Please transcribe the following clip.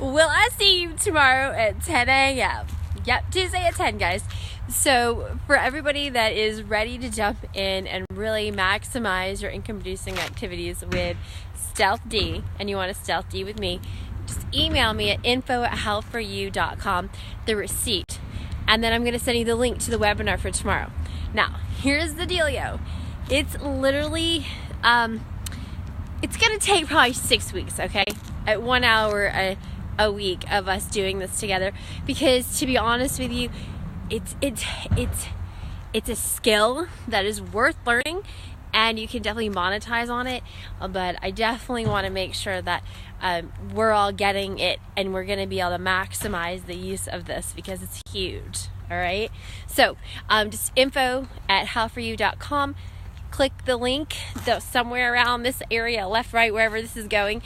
will I see you tomorrow at 10 a.m.? Yep, Tuesday at 10, guys. So for everybody that is ready to jump in and really maximize your income producing activities with StealthD, and you want to StealthD with me, just email me at info@healthforyou.com, the receipt, and then I'm going to send you the link to the webinar for tomorrow. Now, here's the dealio. It's literally, it's going to take probably 6 weeks, okay? At 1 hour a week of us doing this together, because to be honest with you, it's a skill that is worth learning, and you can definitely monetize on it, but I definitely want to make sure that we're all getting it, and we're going to be able to maximize the use of this because it's huge. All right, so just info@healthforyou.com. Click the link somewhere around this area, left, right, wherever this is going.